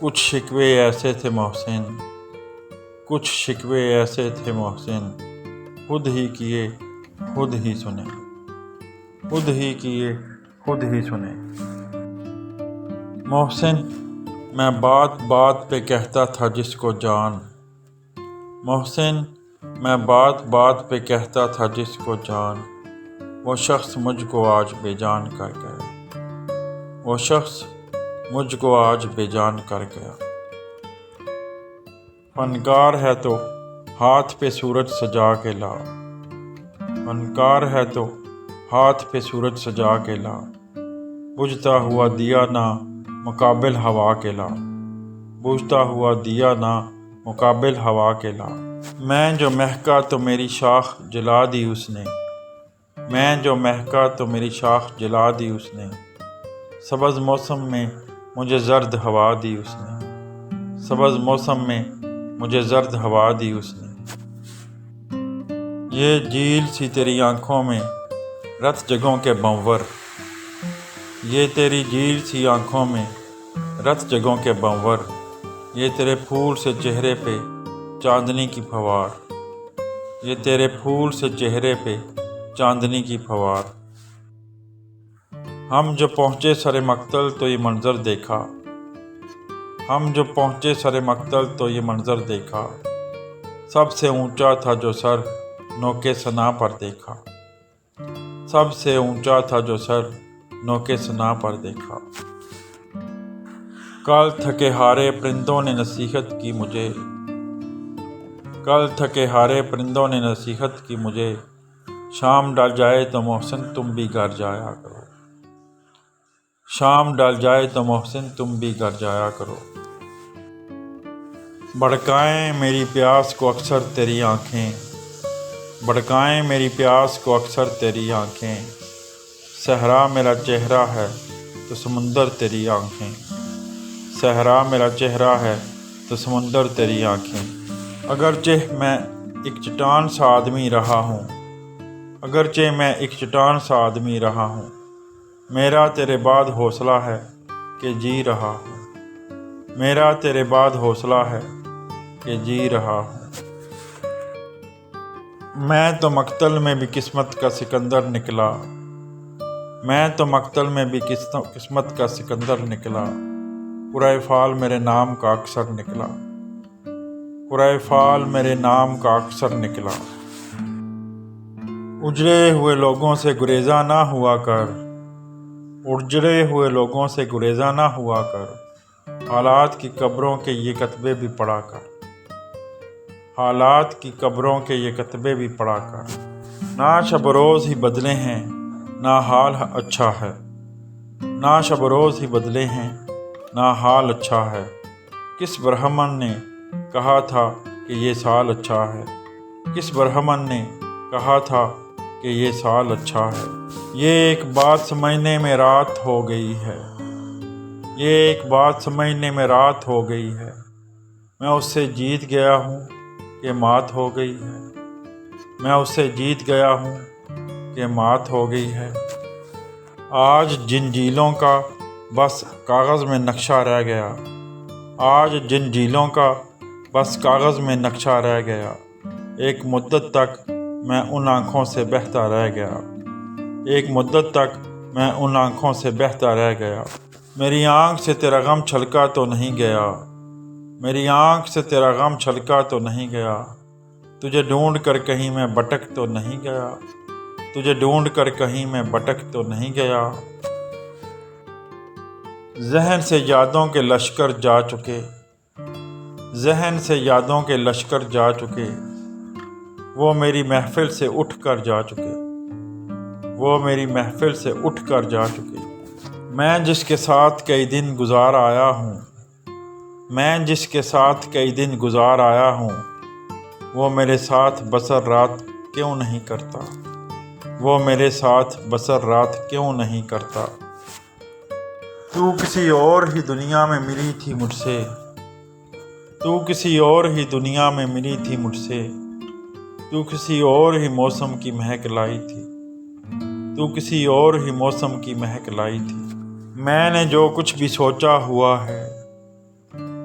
کچھ شکوے ایسے تھے محسن، کچھ شکوے ایسے تھے محسن، خود ہی کیے خود ہی سنے، خود ہی کیے خود ہی سنے۔ محسن میں بات بات پہ کہتا تھا جس کو جان، محسن میں بات بات پہ کہتا تھا جس کو جان، وہ شخص مجھ کو آج بے جان کر گیا، وہ شخص مجھ کو آج بے جان کر گیا۔ فنکار ہے تو ہاتھ پہ سورج سجا کے لا، فنکار ہے تو ہاتھ پہ سورج سجا کے لا، بجھتا ہوا دیا نہ مقابل ہوا کے لا، بجھتا ہوا دیا نہ مقابل ہوا کے لا۔ میں جو مہکا تو میری شاخ جلا دی اس نے، میں جو مہکا تو میری شاخ جلا دی اس نے، سبز موسم میں مجھے زرد ہوا دی اس نے، سبز موسم میں مجھے زرد ہوا دی اس نے۔ یہ جھیل سی تیری آنکھوں میں رت جگہوں کے بنور، یہ تیری جھیل سی آنکھوں میں رت جگہوں کے بنور، یہ تیرے پھول سے چہرے پہ چاندنی کی پھوار، یہ تیرے پھول سے چہرے پہ چاندنی کی پھوار۔ ہم جو پہنچے سر مقتل تو یہ منظر دیکھا، ہم جو پہنچے سر مقتل تو یہ منظر دیکھا، سب سے اونچا تھا جو سر نوکے ثنا پر دیکھا، سب سے اونچا تھا جو سر نوکے ثنا پر دیکھا۔ کل تھکے ہارے پرندوں نے نصیحت کی مجھے، کل تھکے ہارے پرندوں نے نصیحت کی مجھے، شام ڈل جائے تو محسن تم بھی گھر جایا کرو، شام ڈل جائے تو محسن تم بھی گھر جایا کرو۔ بھڑکائیں میری پیاس کو اکثر تیری آنکھیں، بھڑکائیں میری پیاس کو اکثر تیری آنکھیں، صحرا میرا چہرہ ہے تو سمندر تیری آنکھیں، صحرا میرا چہرہ ہے تو سمندر تیری آنکھیں۔ اگرچہ میں ایک چٹان سا آدمی رہا ہوں، اگرچہ میں ایک چٹان سا آدمی رہا ہوں، میرا تیرے بعد حوصلہ ہے کہ جی رہا ہوں، میرا تیرے بعد حوصلہ ہے کہ جی رہا ہوں۔ میں تو مقتل میں بھی قسمت کا سکندر نکلا، میں تو مقتل میں بھی قسمت کا سکندر نکلا، پورا فال میرے نام کا اکثر نکلا، پورا فال میرے نام کا اکثر نکلا۔ اجڑے ہوئے لوگوں سے گریزاں نہ ہوا کر، اجڑے ہوئے لوگوں سے گریزاں نہ ہوا کر، حالات کی قبروں کے یہ کتبے بھی پڑھا کر، حالات کی قبروں کے یہ کتبے بھی پڑھا کر۔ نہ شب روز ہی بدلے ہیں نہ حال اچھا ہے، نہ شب روز ہی بدلے ہیں نہ حال اچھا ہے، کس برہمن نے کہا تھا کہ یہ سال اچھا ہے، کس برہمن نے کہا تھا کہ یہ سال اچھا ہے۔ یہ ایک بات سمجھنے میں رات ہو گئی ہے، یہ ایک بات سمجھنے میں رات ہو گئی ہے، میں اس سے جیت گیا ہوں کہ مات ہو گئی ہے، میں اس سے جیت گیا ہوں کہ مات ہو گئی ہے۔ آج جن جھیلوں کا بس کاغذ میں نقشہ رہ گیا، آج جن جھیلوں کا بس کاغذ میں نقشہ رہ گیا، ایک مدت تک میں ان آنکھوں سے بہتا رہ گیا، ایک مدت تک میں ان آنکھوں سے بہتا رہ گیا۔ میری آنکھ سے تیرا غم چھلکا تو نہیں گیا، میری آنکھ سے تیرا غم چھلکا تو نہیں گیا، تجھے ڈھونڈ کر کہیں میں بھٹک تو نہیں گیا، تجھے ڈھونڈ کر کہیں میں بھٹک تو نہیں گیا۔ ذہن سے یادوں کے لشکر جا چکے، ذہن سے یادوں کے لشکر جا چکے، وہ میری محفل سے اٹھ کر جا چکے، وہ میری محفل سے اٹھ کر جا چکے۔ میں جس کے ساتھ کئی دن گزار آیا ہوں، میں جس کے ساتھ کئی دن گزار آیا ہوں، وہ میرے ساتھ بسر رات کیوں نہیں کرتا، وہ میرے ساتھ بسر رات کیوں نہیں کرتا۔ تو کسی اور ہی دنیا میں ملی تھی مجھ سے، تو کسی اور ہی دنیا میں ملی تھی مجھ سے، تو کسی اور ہی موسم کی مہک لائی تھی، تو کسی اور ہی موسم کی مہک لائی تھی۔ میں نے جو کچھ بھی سوچا ہوا ہے،